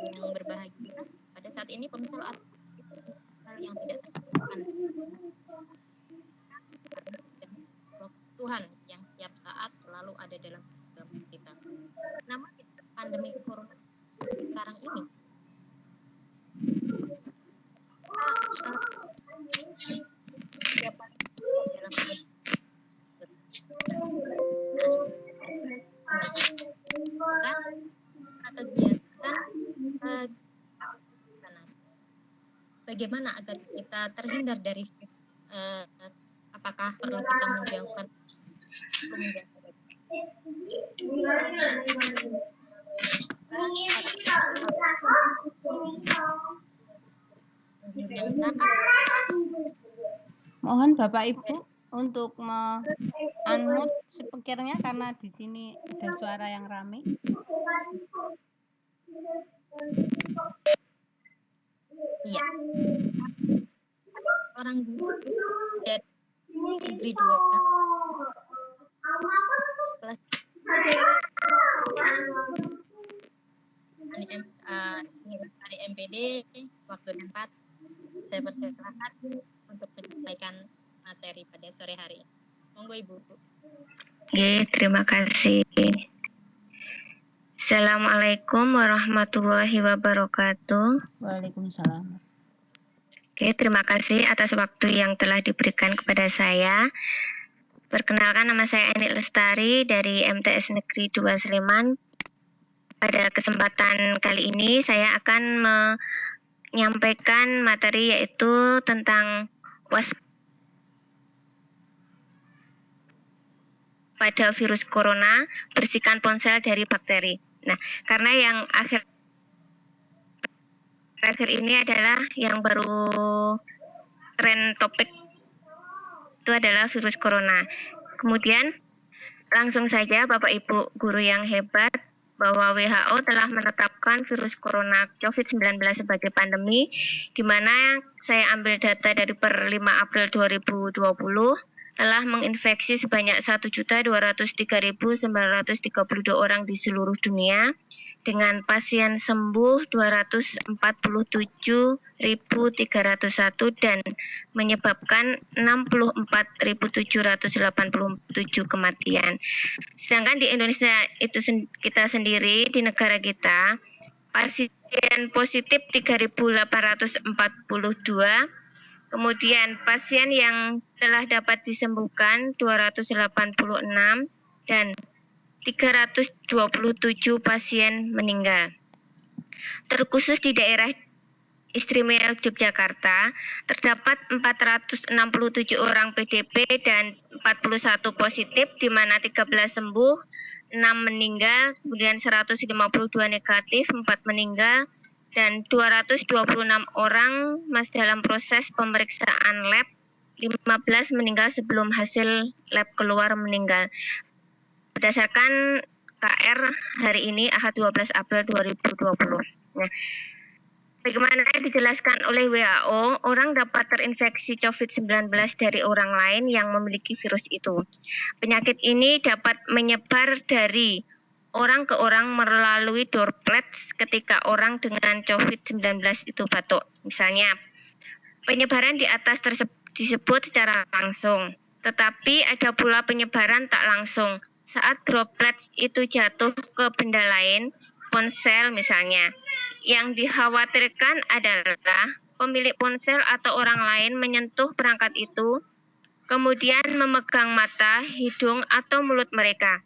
yang berbahagia, pada saat ini ponsel hal yang tidak terlupakan. Tuhan yang setiap saat selalu ada dalam kehidupan kita. Namun pandemi corona sekarang ini dapat kegiatan bagaimana agar kita terhindar dari apakah perlu kita menjauhkan mohon Bapak Ibu untuk unmute speakernya karena di sini ada suara yang ramai. Iya. Orang guru dari negeri 2 kelas dari MPD waktu dan 4 saya persilakan untuk menyampaikan materi pada sore hari. Monggo Ibu. Oke, terima kasih. Assalamualaikum warahmatullahi wabarakatuh. Waalaikumsalam. Oke, terima kasih atas waktu yang telah diberikan kepada saya. Perkenalkan, nama saya Eni Lestari dari MTS Negeri 2 Sleman. Pada kesempatan kali ini saya akan menyampaikan materi yaitu tentang pada virus corona, bersihkan ponsel dari bakteri. Nah, karena yang akhir ini adalah yang baru tren topik itu adalah virus corona. Kemudian langsung saja Bapak Ibu guru yang hebat, bahwa WHO telah menetapkan virus corona COVID-19 sebagai pandemi, di mana saya ambil data dari per 5 April 2020 telah menginfeksi sebanyak 1.203.932 orang di seluruh dunia, dengan pasien sembuh 247.301 dan menyebabkan 64.787 kematian. Sedangkan di Indonesia itu kita sendiri, di negara kita, pasien positif 3.842, kemudian pasien yang telah dapat disembuhkan 286 dan 327 pasien meninggal. Terkhusus di daerah Istimewa Yogyakarta, terdapat 467 orang PDP dan 41 positif, di mana 13 sembuh, 6 meninggal, kemudian 152 negatif, 4 meninggal, dan 226 orang masih dalam proses pemeriksaan lab, 15 meninggal sebelum hasil lab keluar meninggal. Berdasarkan KR hari ini Ahad 12 April 2020. Nah, bagaimana dijelaskan oleh WHO, orang dapat terinfeksi COVID-19 dari orang lain yang memiliki virus itu. Penyakit ini dapat menyebar dari orang ke orang melalui droplets ketika orang dengan COVID-19 itu batuk. Misalnya, penyebaran di atas disebut secara langsung, tetapi ada pula penyebaran tak langsung. Saat droplets itu jatuh ke benda lain, ponsel misalnya, yang dikhawatirkan adalah pemilik ponsel atau orang lain menyentuh perangkat itu, kemudian memegang mata, hidung, atau mulut mereka.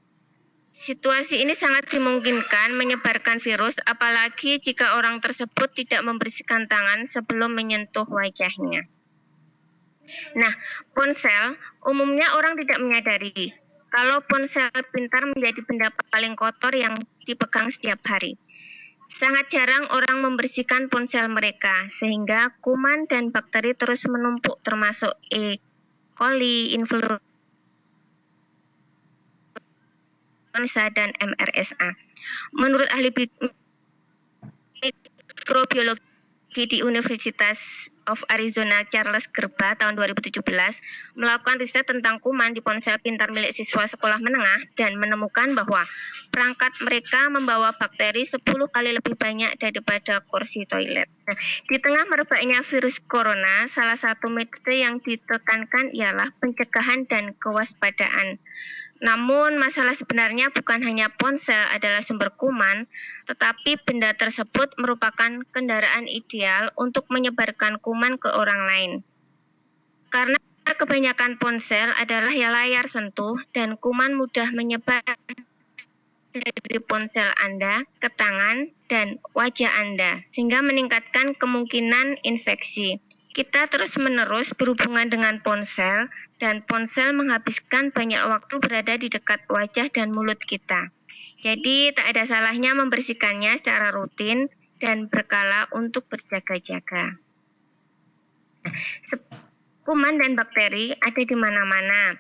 Situasi ini sangat dimungkinkan menyebarkan virus, apalagi jika orang tersebut tidak membersihkan tangan sebelum menyentuh wajahnya. Nah, ponsel umumnya orang tidak menyadari kalau ponsel pintar menjadi benda paling kotor yang dipegang setiap hari. Sangat jarang orang membersihkan ponsel mereka, sehingga kuman dan bakteri terus menumpuk, termasuk E. coli, influenza, dan MRSA. Menurut ahli mikrobiologi di Universitas of Arizona Charles Gerba tahun 2017 melakukan riset tentang kuman di ponsel pintar milik siswa sekolah menengah dan menemukan bahwa perangkat mereka membawa bakteri 10 kali lebih banyak daripada kursi toilet. Nah, di tengah merebaknya virus corona, salah satu metode yang ditekankan ialah pencegahan dan kewaspadaan. Namun masalah sebenarnya bukan hanya ponsel adalah sumber kuman, tetapi benda tersebut merupakan kendaraan ideal untuk menyebarkan kuman ke orang lain. Karena kebanyakan ponsel adalah layar sentuh dan kuman mudah menyebar dari ponsel Anda ke tangan dan wajah Anda, sehingga meningkatkan kemungkinan infeksi. Kita terus-menerus berhubungan dengan ponsel, dan ponsel menghabiskan banyak waktu berada di dekat wajah dan mulut kita. Jadi, tak ada salahnya membersihkannya secara rutin dan berkala untuk berjaga-jaga. Kuman dan bakteri ada di mana-mana.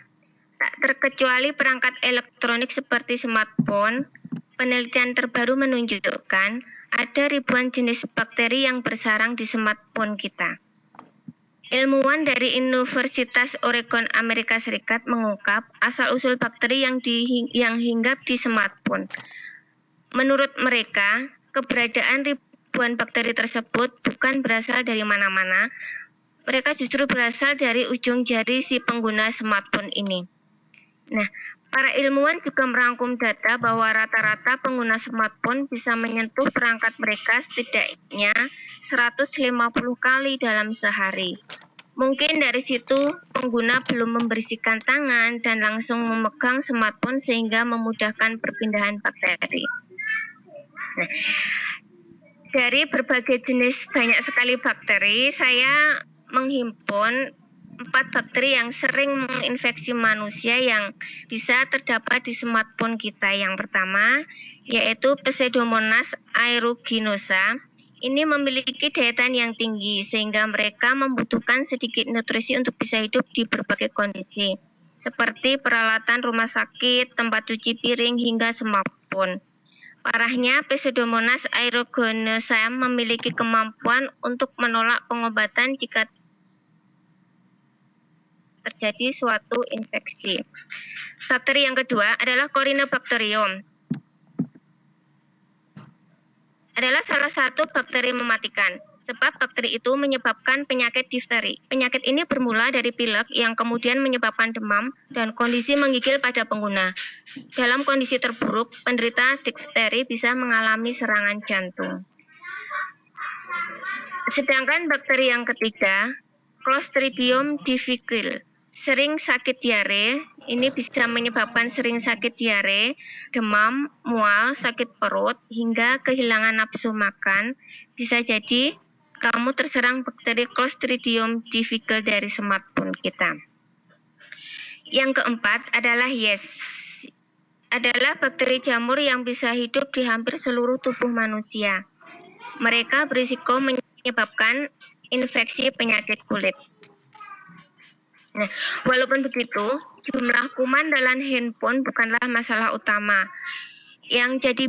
Tak terkecuali perangkat elektronik seperti smartphone, penelitian terbaru menunjukkan ada ribuan jenis bakteri yang bersarang di smartphone kita. Ilmuwan dari Universitas Oregon Amerika Serikat mengungkap asal-usul bakteri yang hinggap di smartphone. Menurut mereka, keberadaan ribuan bakteri tersebut bukan berasal dari mana-mana, mereka justru berasal dari ujung jari si pengguna smartphone ini. Nah, para ilmuwan juga merangkum data bahwa rata-rata pengguna smartphone bisa menyentuh perangkat mereka setidaknya 150 kali dalam sehari. Mungkin dari situ pengguna belum membersihkan tangan dan langsung memegang smartphone sehingga memudahkan perpindahan bakteri. Nah, dari berbagai jenis banyak sekali bakteri, saya menghimpun 4 bakteri yang sering menginfeksi manusia yang bisa terdapat di smartphone kita. Yang pertama yaitu Pseudomonas aeruginosa. Ini memiliki daya tahan yang tinggi sehingga mereka membutuhkan sedikit nutrisi untuk bisa hidup di berbagai kondisi, seperti peralatan rumah sakit, tempat cuci piring, hingga smartphone. Parahnya, Pseudomonas aeruginosa memiliki kemampuan untuk menolak pengobatan jika terjadi suatu infeksi. Bakteri yang kedua adalah Corynebacterium. Adalah salah satu bakteri mematikan, sebab bakteri itu menyebabkan penyakit difteri. Penyakit ini bermula dari pilek yang kemudian menyebabkan demam dan kondisi menggigil pada pengguna. Dalam kondisi terburuk, penderita difteri bisa mengalami serangan jantung. Sedangkan bakteri yang ketiga, Clostridium difficile, sering sakit diare. Ini bisa menyebabkan sering sakit diare, demam, mual, sakit perut, hingga kehilangan nafsu makan. Bisa jadi kamu terserang bakteri Clostridium difficile dari smartphone kita. Yang keempat adalah Yeast. Adalah bakteri jamur yang bisa hidup di hampir seluruh tubuh manusia. Mereka berisiko menyebabkan infeksi penyakit kulit. Nah, walaupun begitu, jumlah kuman dalam handphone bukanlah masalah utama. Yang jadi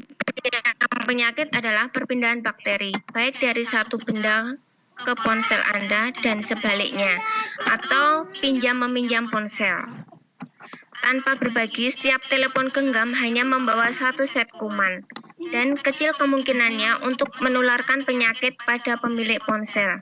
penyakit adalah perpindahan bakteri, baik dari satu benda ke ponsel Anda dan sebaliknya, atau pinjam-meminjam ponsel. Tanpa berbagi, setiap telepon genggam hanya membawa satu set kuman, dan kecil kemungkinannya untuk menularkan penyakit pada pemilik ponsel.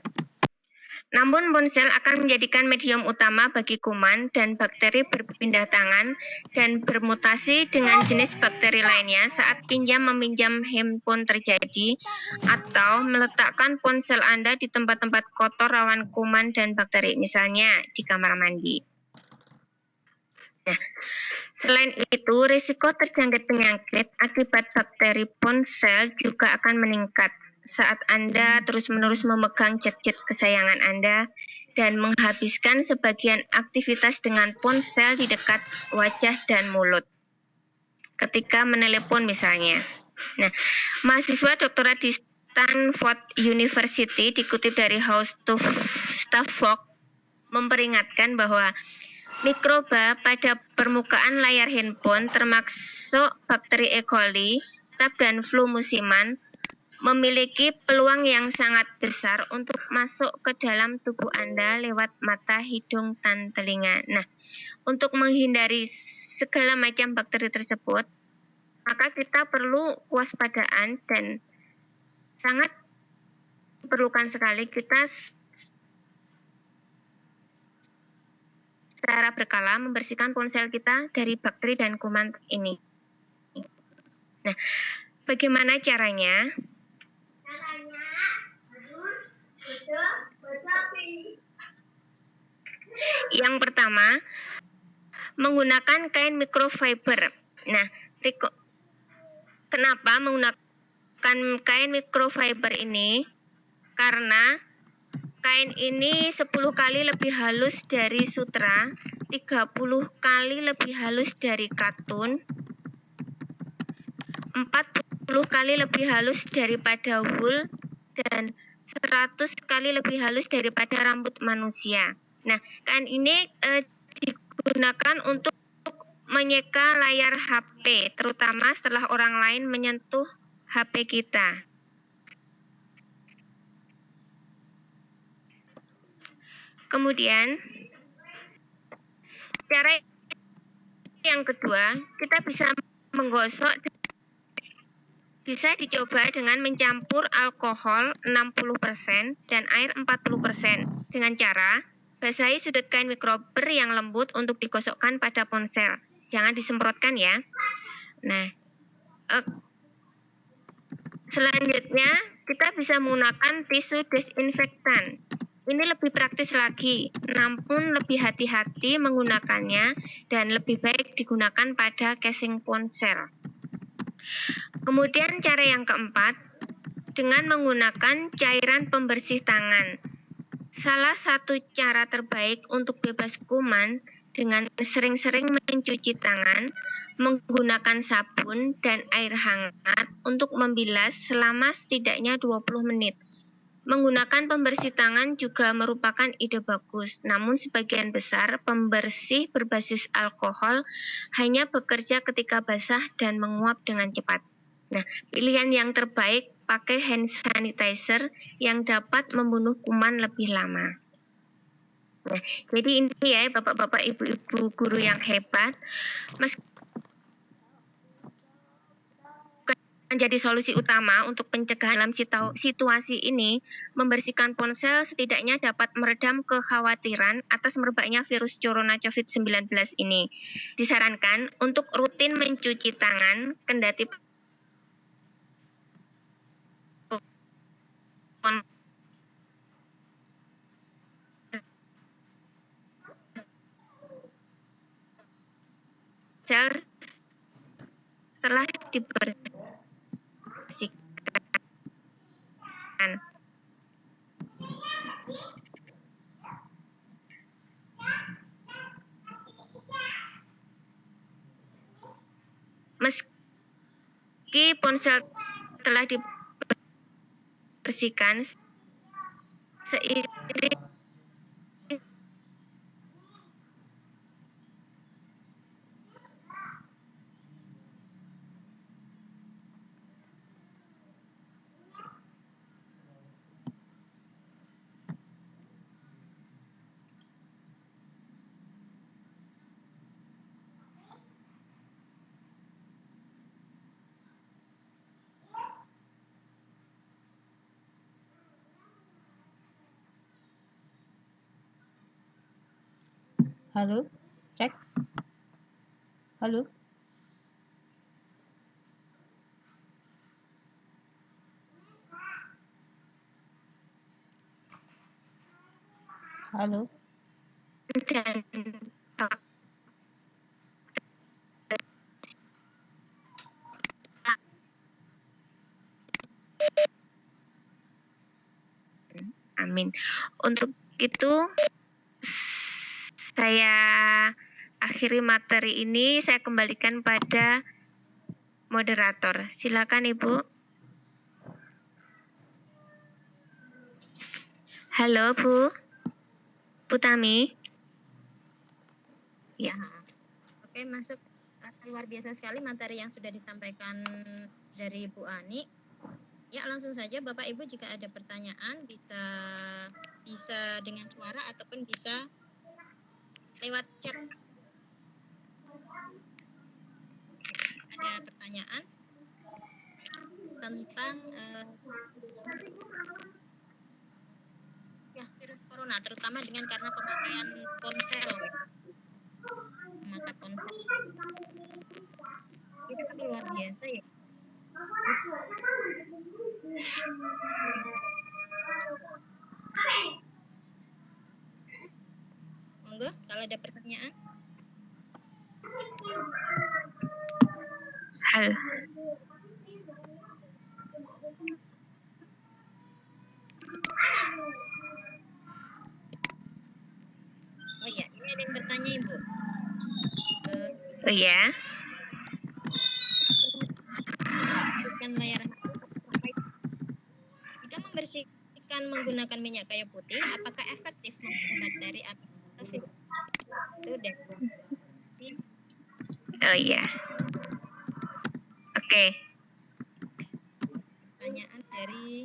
Namun ponsel akan menjadikan medium utama bagi kuman dan bakteri berpindah tangan dan bermutasi dengan jenis bakteri lainnya saat pinjam-meminjam handphone terjadi atau meletakkan ponsel Anda di tempat-tempat kotor rawan kuman dan bakteri, misalnya di kamar mandi. Nah, selain itu, risiko terjangkit penyakit akibat bakteri ponsel juga akan meningkat saat Anda terus-menerus memegang gadget kesayangan Anda dan menghabiskan sebagian aktivitas dengan ponsel di dekat wajah dan mulut ketika menelepon misalnya. Nah, mahasiswa doktorat di Stanford University dikutip dari House to Stafford memperingatkan bahwa mikroba pada permukaan layar handphone termasuk bakteri E. coli, staph dan flu musiman memiliki peluang yang sangat besar untuk masuk ke dalam tubuh Anda lewat mata, hidung, dan telinga. Nah, untuk menghindari segala macam bakteri tersebut, maka kita perlu kewaspadaan dan sangat diperlukan sekali kita secara berkala membersihkan ponsel kita dari bakteri dan kuman ini. Nah, bagaimana caranya? Yang pertama, menggunakan kain microfiber. Nah, kenapa menggunakan kain microfiber ini? Karena kain ini 10 kali lebih halus dari sutra, 30 kali lebih halus dari katun, 40 kali lebih halus daripada wool, dan 100 kali lebih halus daripada rambut manusia. Nah, kain ini digunakan untuk menyeka layar HP, terutama setelah orang lain menyentuh HP kita. Kemudian, cara yang kedua, kita bisa menggosok, bisa dicoba dengan mencampur alkohol 60% dan air 40% dengan cara basahi sudut kain microfiber yang lembut untuk digosokkan pada ponsel. Jangan disemprotkan ya. Nah, selanjutnya kita bisa menggunakan tisu desinfektan. Ini lebih praktis lagi, namun lebih hati-hati menggunakannya dan lebih baik digunakan pada casing ponsel. Kemudian cara yang keempat, dengan menggunakan cairan pembersih tangan. Salah satu cara terbaik untuk bebas kuman dengan sering-sering mencuci tangan, menggunakan sabun dan air hangat untuk membilas selama setidaknya 20 menit. Menggunakan pembersih tangan juga merupakan ide bagus, namun sebagian besar pembersih berbasis alkohol hanya bekerja ketika basah dan menguap dengan cepat. Nah, pilihan yang terbaik pakai hand sanitizer yang dapat membunuh kuman lebih lama. Nah, jadi ini ya Bapak-bapak, Ibu-ibu guru yang hebat, menjadi solusi utama untuk pencegahan dalam situasi ini, membersihkan ponsel setidaknya dapat meredam kekhawatiran atas merebaknya virus corona COVID-19 ini. Disarankan untuk rutin mencuci tangan kendati ponsel setelah dibersihkan. Meski ponsel telah dibersihkan, seiring Halo, cek. Halo. Halo. dan amin. Untuk itu saya akhiri materi ini, saya kembalikan pada moderator. Silakan Ibu. Halo Bu. Bu Tami. Ya. Oke, masuk. Luar biasa sekali materi yang sudah disampaikan dari Bu Ani. Ya, langsung saja Bapak Ibu jika ada pertanyaan bisa dengan suara ataupun bisa lewat chat. Ada pertanyaan tentang ya virus corona, terutama dengan karena pemakaian ponsel. Memakai ponsel itu kan luar biasa ya. Monggo kalau ada pertanyaan. Halo. Oh iya, ini ada yang bertanya Ibu. Oh ya. Membersihkan layar HP, jika membersihkan menggunakan minyak kayu putih, apakah efektif membunuh bakteri atau virus? Itu dari Oh iya. Oke. pertanyaan dari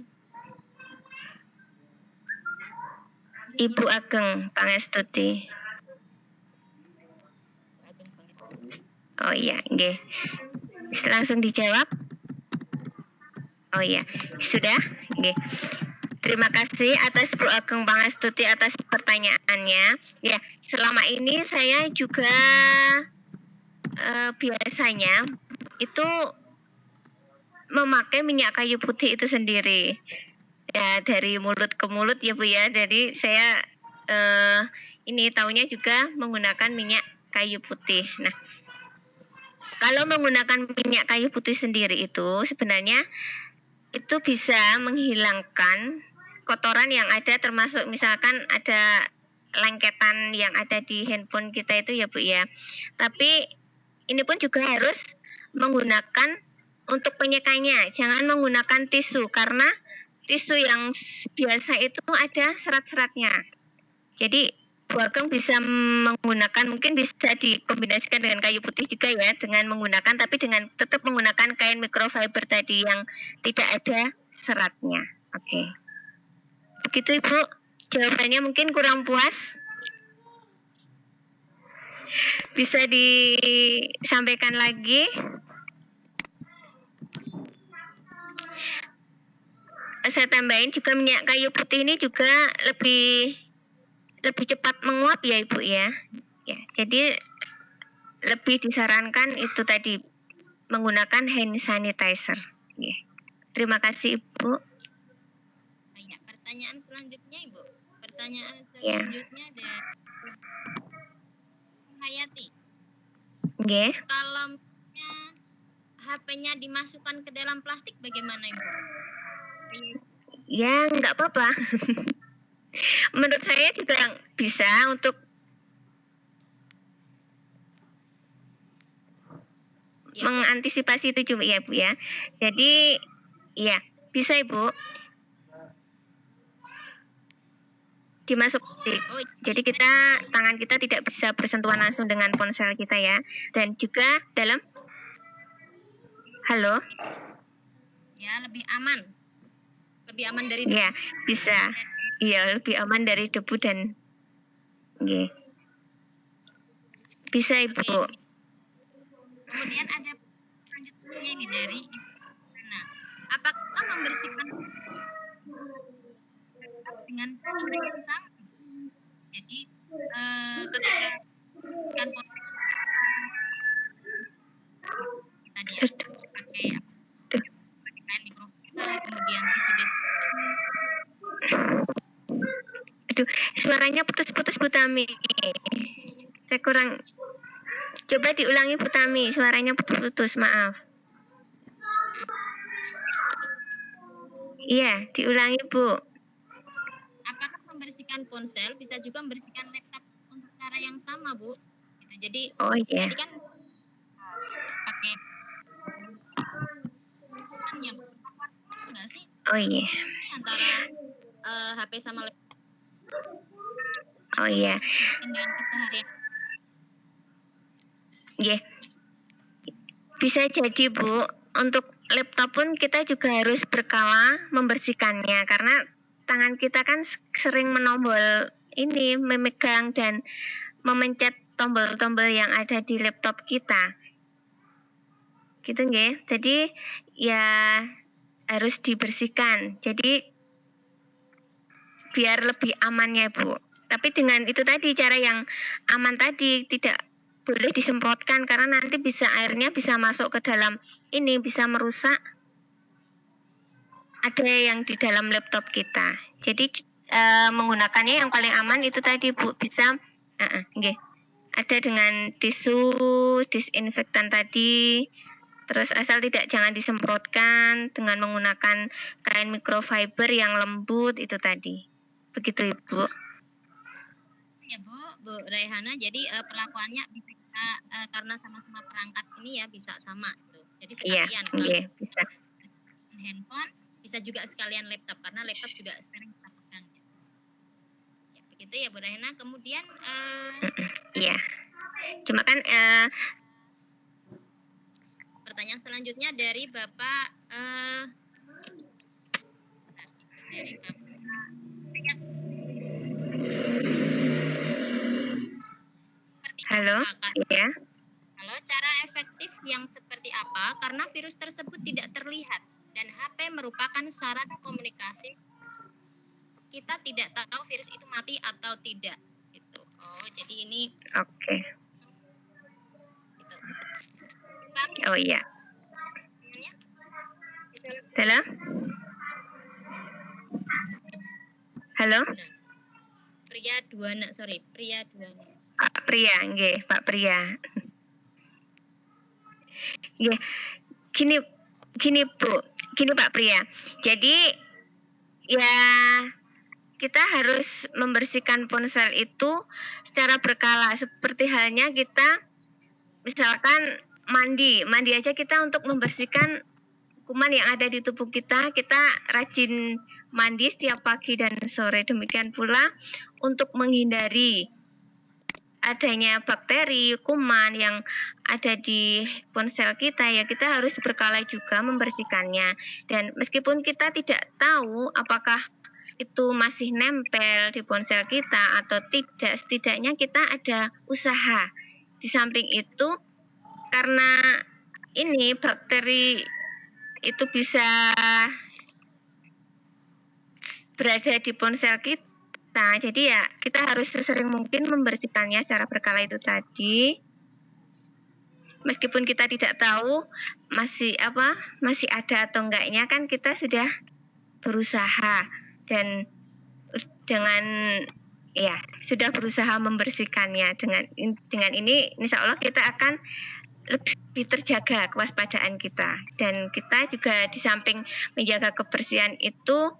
Ibu Ageng Pangestuti. Ageng Pangestu. Oh iya, nggih. Langsung dijawab. Oh iya, sudah. Nggih. Terima kasih atas Bu Ageng Pangestuti atas pertanyaannya. Ya, selama ini saya juga biasanya itu memakai minyak kayu putih itu sendiri. Ya, dari mulut ke mulut ya Bu ya. Jadi saya ini taunya juga menggunakan minyak kayu putih. Nah, kalau menggunakan minyak kayu putih sendiri itu sebenarnya itu bisa menghilangkan kotoran yang ada, termasuk misalkan ada lengketan yang ada di handphone kita itu ya Bu ya. Tapi ini pun juga harus menggunakan untuk penyekanya, jangan menggunakan tisu karena tisu yang biasa itu ada serat-seratnya. Jadi Bu Ageng bisa menggunakan, mungkin bisa dikombinasikan dengan kayu putih juga ya, dengan menggunakan tapi dengan tetap menggunakan kain microfiber tadi yang tidak ada seratnya. Oke. Begitu Ibu, jawabannya mungkin kurang puas. Bisa disampaikan lagi? Saya tambahin juga minyak kayu putih ini juga lebih cepat menguap ya Ibu ya. Ya, jadi lebih disarankan itu tadi menggunakan hand sanitizer. Ya. Terima kasih Ibu. Ya, pertanyaan selanjutnya Ibu. Pertanyaan selanjutnya dari Hayati. Nggih. Kalau HP-nya dimasukkan ke dalam plastik bagaimana Ibu? Ya, nggak apa-apa. Menurut saya juga bisa untuk mengantisipasi itu juga ya Bu ya. Jadi ya bisa Ibu dimasuk. Jadi kita tangan kita tidak bisa bersentuhan langsung dengan ponsel kita ya. Dan juga dalam halo. Ya, lebih aman. Lebih aman dari ya bisa. Iya, lebih aman dari debu dan nggih. Bisa Ibu. Oke. Kemudian ada selanjutnya ini dari nah, apakah membersihkan dengan cara yang sama? Jadi ketika kan tadi ya pakai kain microfiber, kemudian tisu Aduh, suaranya putus-putus Bu Tami. Saya kurang. Coba diulangi Bu Tami, suaranya putus-putus, maaf. Iya, diulangi Bu. Apakah membersihkan ponsel bisa juga membersihkan laptop untuk cara yang sama Bu? Gitu. Jadi oh iya. tadi kan pakai yang enggak sih? Oh iya. Antara HP sama laptop. Oh iya. Dengan keseharian. Yeah. Bisa jadi Bu, untuk laptop pun kita juga harus berkala membersihkannya karena tangan kita kan sering menombol ini, memegang dan memencet tombol-tombol yang ada di laptop kita. Gitu nggih. Jadi ya harus dibersihkan. Jadi biar lebih amannya, Bu. Tapi dengan itu tadi cara yang aman tadi tidak boleh disemprotkan karena nanti airnya bisa masuk ke dalam ini, bisa merusak ada yang di dalam laptop kita. Jadi menggunakannya yang paling aman itu tadi, Bu, bisa nggih. Ada dengan tisu, disinfektan tadi. Terus asal jangan disemprotkan dengan menggunakan kain microfiber yang lembut itu tadi. Begitu, Ibu. Ya, Bu Raihana. Jadi perlakuannya bisa kita karena sama-sama perangkat ini ya bisa sama tuh. Jadi sekalian kalau bisa. handphone bisa juga sekalian laptop karena laptop juga sering kita pegang. Ya, begitu ya Bu Raihana. Kemudian iya. Cuma kan pertanyaan selanjutnya dari Bapak halo, ya. Halo, cara efektif yang seperti apa? Karena virus tersebut tidak terlihat dan HP merupakan sarana komunikasi. Kita tidak tahu virus itu mati atau tidak. Gitu. Oh, jadi ini. Oke. Gitu. Oh iya. Halo? Halo? Pria Duana. Pria, nggih, Pak Pria. Nggih. Gini Bu, gini Pak Pria. Jadi ya kita harus membersihkan ponsel itu secara berkala. Seperti halnya kita misalkan mandi aja kita untuk membersihkan kuman yang ada di tubuh kita rajin mandi setiap pagi dan sore. Demikian pula untuk menghindari adanya bakteri, kuman yang ada di ponsel kita ya kita harus berkala juga membersihkannya. Dan meskipun kita tidak tahu apakah itu masih nempel di ponsel kita atau tidak, setidaknya kita ada usaha. Di samping itu karena ini bakteri itu bisa berada di ponsel kita. Jadi ya kita harus sesering mungkin membersihkannya secara berkala itu tadi. Meskipun kita tidak tahu masih ada atau enggaknya kan kita sudah berusaha dan dengan ya sudah berusaha membersihkannya. Dengan ini insya Allah kita akan lebih terjaga kewaspadaan kita. Dan kita juga di samping menjaga kebersihan itu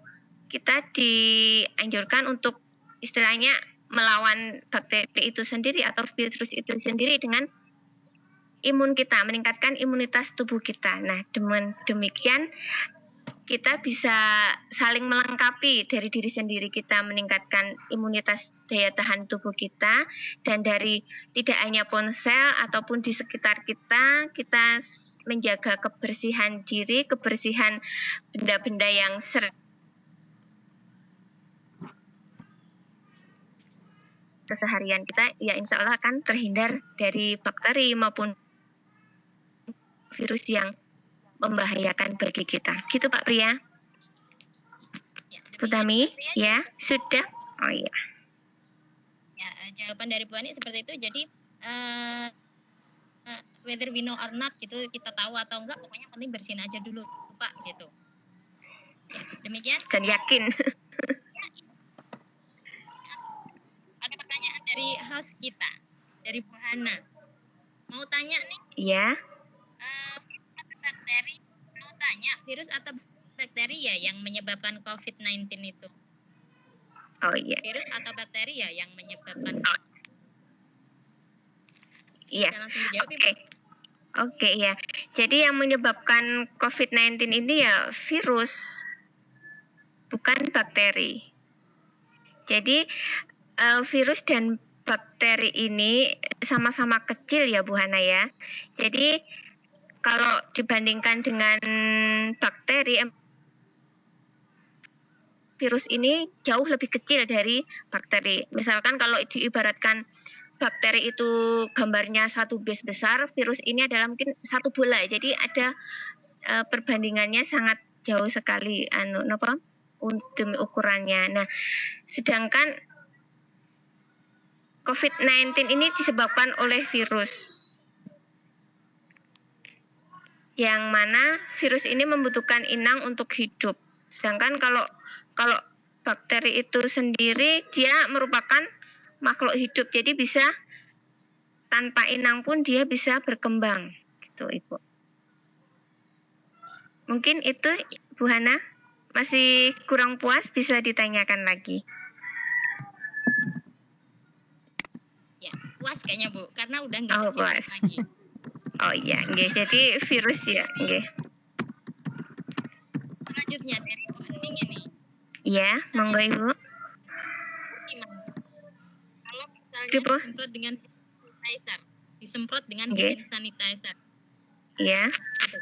kita dianjurkan untuk istilahnya melawan bakteri itu sendiri atau virus itu sendiri dengan imun kita, meningkatkan imunitas tubuh kita. Nah, dengan demikian kita bisa saling melengkapi dari diri sendiri, kita meningkatkan imunitas daya tahan tubuh kita, dan dari tidak hanya ponsel ataupun di sekitar kita menjaga kebersihan diri, kebersihan benda-benda yang keseharian kita, ya insya Allah akan terhindar dari bakteri maupun virus yang membahayakan bagi kita. Gitu Pak Pria. Bu Tami, ya sudah. Oh iya. Ya, jawaban dari Bu Ani seperti itu. Jadi whether we know or not gitu, kita tahu atau enggak, pokoknya penting bersihin aja dulu Pak gitu. Ya, demikian. Dan yakin. Ada pertanyaan dari host kita, dari Bu Hana. Mau tanya nih? Iya. Bakteri, mau tanya virus atau bakteri ya yang menyebabkan COVID-19 itu? Oh iya. Virus atau bakteri ya yang menyebabkan? Iya. Bisa langsung dijawab, Oke. Oke ya. Jadi yang menyebabkan COVID-19 ini ya virus, bukan bakteri. Jadi virus dan bakteri ini sama-sama kecil ya Bu Hana ya. Jadi kalau dibandingkan dengan bakteri, virus ini jauh lebih kecil dari bakteri. Misalkan kalau diibaratkan bakteri itu gambarnya satu base besar, virus ini adalah mungkin satu bola. Jadi ada perbandingannya sangat jauh sekali untuk ukurannya. Nah, sedangkan COVID-19 ini disebabkan oleh virus, yang mana virus ini membutuhkan inang untuk hidup. Sedangkan kalau bakteri itu sendiri dia merupakan makhluk hidup, jadi bisa tanpa inang pun dia bisa berkembang, gitu Ibu. Mungkin itu Bu Hana, masih kurang puas bisa ditanyakan lagi. Ya, puas kayaknya Bu, karena udah nggak Oh, ada virus puas. lagi. Oh iya, nggih. Jadi virus ya, nggih. Selanjutnya dari Bu Ening ini, Iya, monggo Ibu. gimana? Kalau misalnya Ibu. disemprot dengan Nggih. hand sanitizer, Iya. gitu.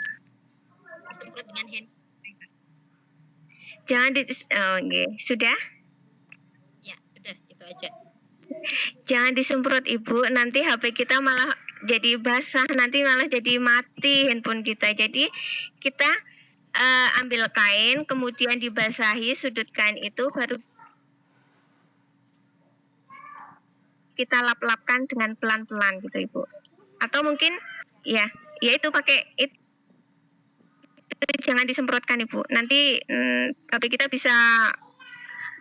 Disemprot dengan hand sanitizer. Jangan nggih. Sudah? Ya, sudah, itu aja. Jangan disemprot Ibu, nanti HP kita malah jadi basah, nanti malah jadi mati handphone kita. Jadi kita ambil kain, kemudian dibasahi sudut kain itu, baru kita lap-lapkan dengan pelan-pelan gitu Ibu. Atau mungkin ya itu pakai itu, jangan disemprotkan Ibu. Nanti HP kita bisa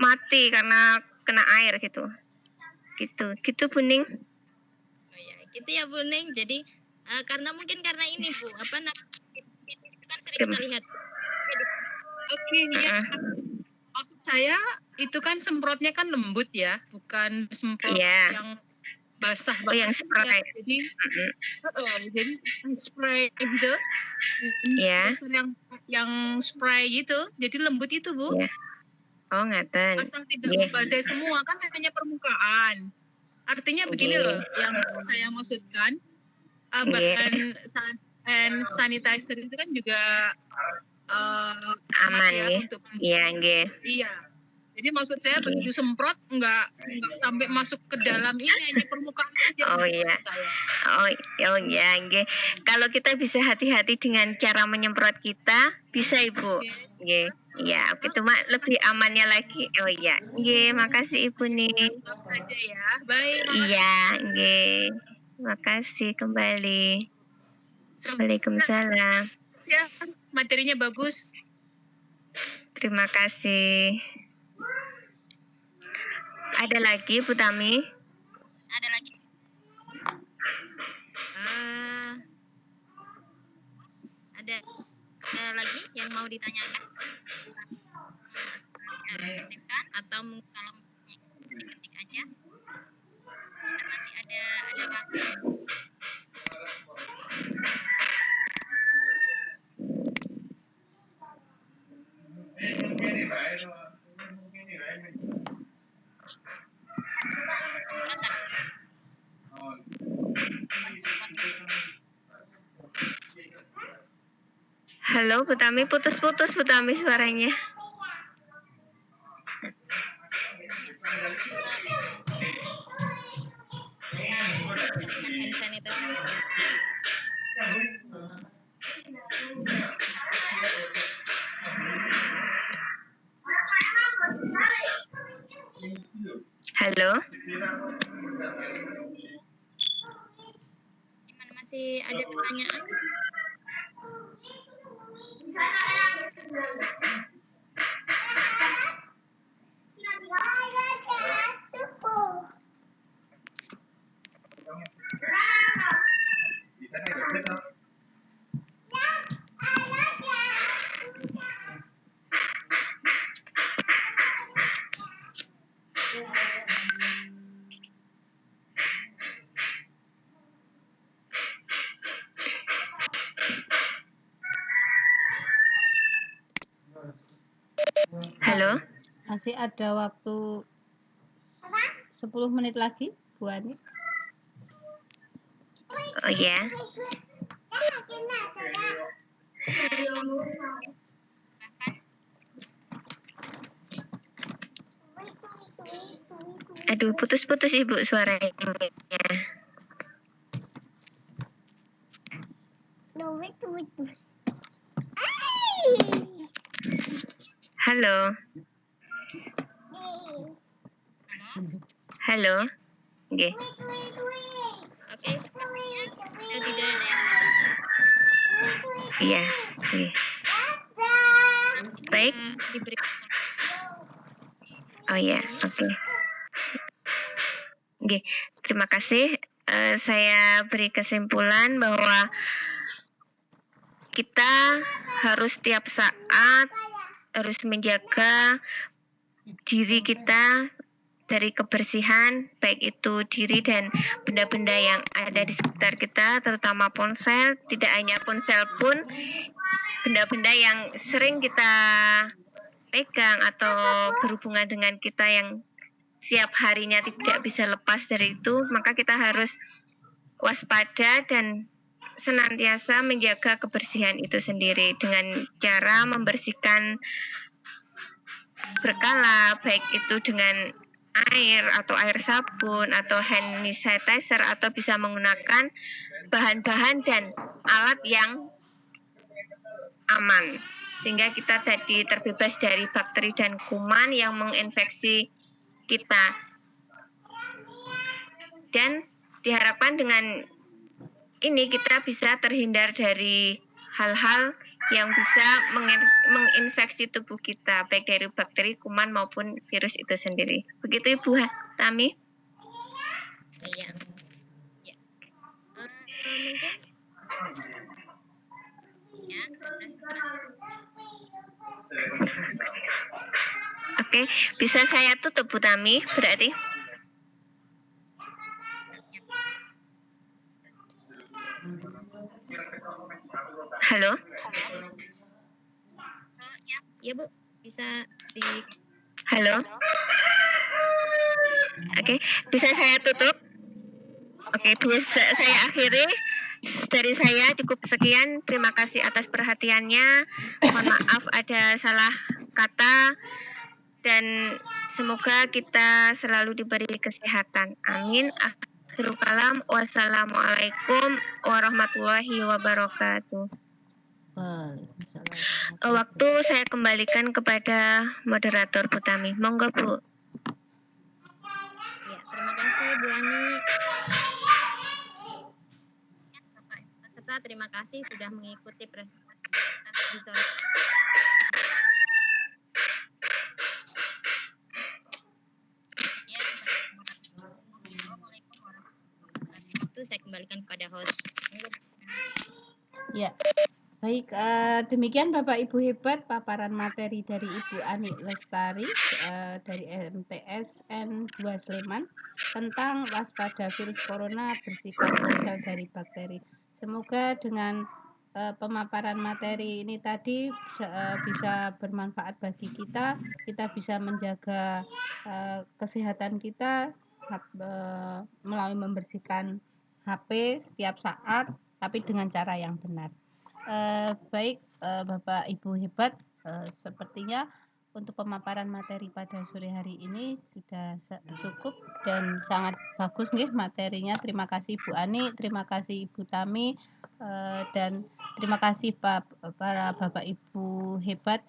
mati karena kena air gitu. Gitu Buning. Oh ya, gitu ya Bu Neng. Jadi karena ini Bu, itu kan sering kita lihat. Oke, ya. Maksud saya itu kan semprotnya kan lembut ya, bukan semprot Iya. yang basah Oh, yang spray. Jadi, jadi spray gitu. Iya. Yang spray gitu, jadi lembut itu Bu. Iya. Oh, ngaten. Asal tidak Iya. membasahi semua, kan hanya permukaan. Artinya begini Iya. loh, yang saya maksudkan, Iya. bahan hand sanitizer itu kan juga Aman ya, nggih. untuk Iya, nggih. Iya. Jadi maksud saya Iya. begitu semprot nggak sampai masuk ke dalam ini, hanya permukaan saja. Oh maksud iya. saya. Oh ya, nggih. Kalau kita bisa hati-hati dengan cara menyemprot kita, bisa Ibu. Nggih. Ya, oke, cuma lebih amannya lagi. Oh iya. Nggih, makasih Ibu nih. Tetap saja ya. Baik. Iya, nggih. Makasih kembali. Waalaikumsalam. Ya, materinya bagus. Terima kasih. Ada lagi Bu Tami? Ada lagi? Ada lagi yang mau ditanyakan? Aktifkan atau kalau diketik aja? Masih ada waktu. Halo Bu Tami, putus-putus Bu Tami suaranya. Dengan hand sanitizer. Halo. Gimana, masih ada pertanyaan? Halo. Masih ada waktu 10 menit lagi, Bu Ani. Oh ya. Aduh, putus-putus Ibu suaranya. Halo. Halo. Nggih. Oke, sepertinya sudah tidak ada yang Iya, nggih. Baik. diberi. Oh ya, oke. Nggih, terima kasih. Saya beri kesimpulan bahwa kita harus setiap saat harus menjaga diri kita dari kebersihan, baik itu diri dan benda-benda yang ada di sekitar kita, terutama ponsel. Tidak hanya ponsel pun, benda-benda yang sering kita pegang atau berhubungan dengan kita yang setiap harinya tidak bisa lepas dari itu, maka kita harus waspada dan senantiasa menjaga kebersihan itu sendiri dengan cara membersihkan berkala, baik itu dengan air atau air sabun atau hand sanitizer, atau bisa menggunakan bahan-bahan dan alat yang aman sehingga kita tadi terbebas dari bakteri dan kuman yang menginfeksi kita. Dan diharapkan dengan ini kita bisa terhindar dari hal-hal yang bisa menginfeksi tubuh kita, baik dari bakteri, kuman maupun virus itu sendiri. Begitu Ibu Tami? Iya. Ya. Mungkin ya, Oke, bisa saya tutup Bu Tami berarti? Halo? Ya Bu, bisa di. Halo? Oke, bisa saya tutup? Oke, bisa saya akhiri. Dari saya cukup sekian. Terima kasih atas perhatiannya. Mohon maaf ada salah kata. Dan semoga kita selalu diberi kesehatan. Amin. Akhirul kalam. Wassalamualaikum warahmatullahi wabarakatuh. Waktu saya kembalikan kepada moderator Bu Tami. Monggo Bu. Ya, terima kasih Bu Ani. Bapak Ibu peserta, terima kasih sudah mengikuti presentasi kita di sore. Sekian, Assalamualaikum warahmatullahi wabarakatuh. Saya kembalikan kepada host. Ya, baik, demikian Bapak Ibu hebat paparan materi dari Ibu Ani Lestari dari MTS N2 Sleman tentang waspada virus corona, bersihkan ponsel dari bakteri. Semoga dengan pemaparan materi ini tadi bisa bermanfaat bagi kita bisa menjaga kesehatan kita melalui membersihkan HP setiap saat, tapi dengan cara yang benar. Baik, Bapak Ibu hebat, sepertinya untuk pemaparan materi pada sore hari ini sudah cukup dan sangat bagus nih materinya. Terima kasih Bu Ani, terima kasih Ibu Tami, dan terima kasih para Bapak Ibu hebat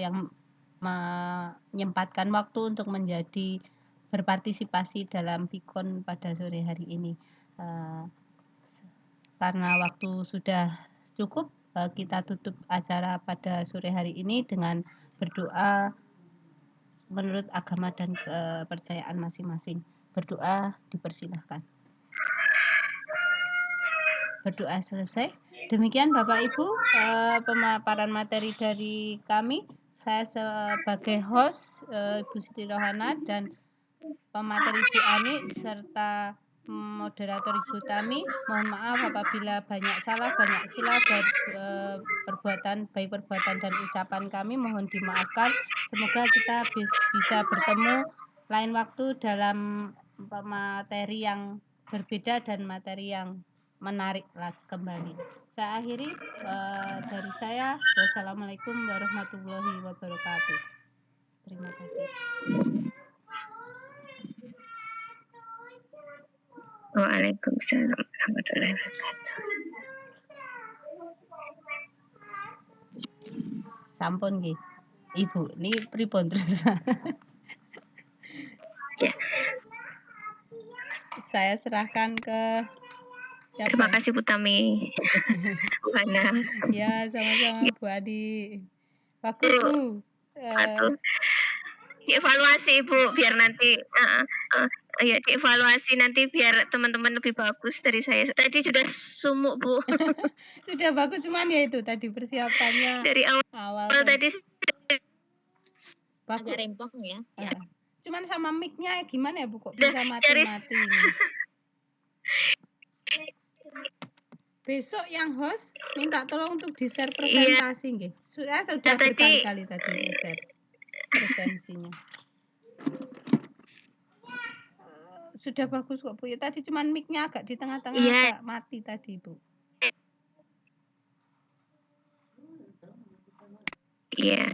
yang menyempatkan waktu untuk menjadi berpartisipasi dalam Pikon pada sore hari ini. Karena waktu sudah cukup, kita tutup acara pada sore hari ini dengan berdoa menurut agama dan kepercayaan masing-masing. Berdoa dipersilahkan. Berdoa selesai. Demikian Bapak Ibu pemaparan materi dari kami. Saya sebagai host Ibu Siti Rohana dan pemateri Bu Ani serta moderator Ibu Tami, mohon maaf apabila banyak salah, banyak khilaf dan perbuatan dan ucapan kami mohon dimaafkan. Semoga kita bisa bertemu lain waktu dalam materi yang berbeda dan materi yang menarik kembali. Saya akhiri dari saya. Wassalamualaikum warahmatullahi wabarakatuh. Terima kasih. Waalaikumsalam warahmatullahi wabarakatuh. Sampun nggih. Ibu, ini pripun terus? Ya. Saya serahkan ke siapa? Terima kasih Bu Tami. Bu Hana. Ya, sama-sama Bu Adi. Bagus Bu. Satu. Dievaluasi Bu biar nanti ya dievaluasi nanti biar teman-teman lebih bagus dari saya. Tadi sudah sumuk Bu. Sudah bagus, cuman ya itu tadi persiapannya Dari awal tadi bagus. Agak rempong ya. Ya. Cuman sama mic-nya gimana ya Bu, kok Udah, bisa cari- mati-mati ini? Besok yang host minta tolong untuk di-share presentasi nggih. Sudah Nah, tadi- berkali-kali tadi di-share presensinya. Sudah bagus kok Bu. Ya tadi cuman mic-nya agak di tengah-tengah Iya. agak mati tadi Bu. Iya.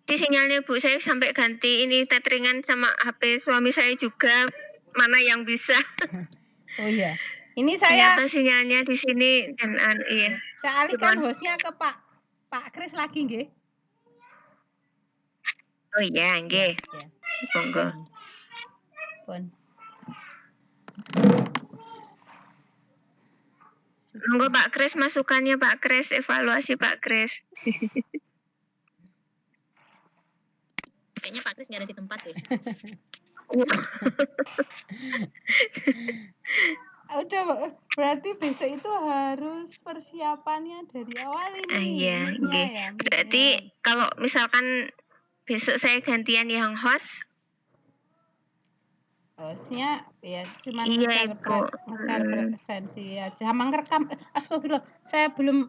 Di sinyalnya Bu, saya sampai ganti ini tetheringan sama HP suami saya juga. Mana yang bisa? Oh iya. Ini saya Ternyata sinyalnya di sini dan iya. saya alihkan Gimana? hostnya ke Pak Kris lagi nggih. Oh iya, nggih. Ya. Monggo. Pun. Monggo Pak Kris, masukannya Pak Kris, evaluasi Pak Kris. Kayaknya Pak Kris nggak ada di tempat ya. Udah berarti besok itu harus persiapannya dari awal ini. Iya, mic-nya nggih. ya, mic-nya. Berarti kalau misalkan besok saya gantian yang host, Hostnya ya cuman Iya, nge-share Ibu. nge-share presensi aja sama ngerekam. Astagfirullah, saya belum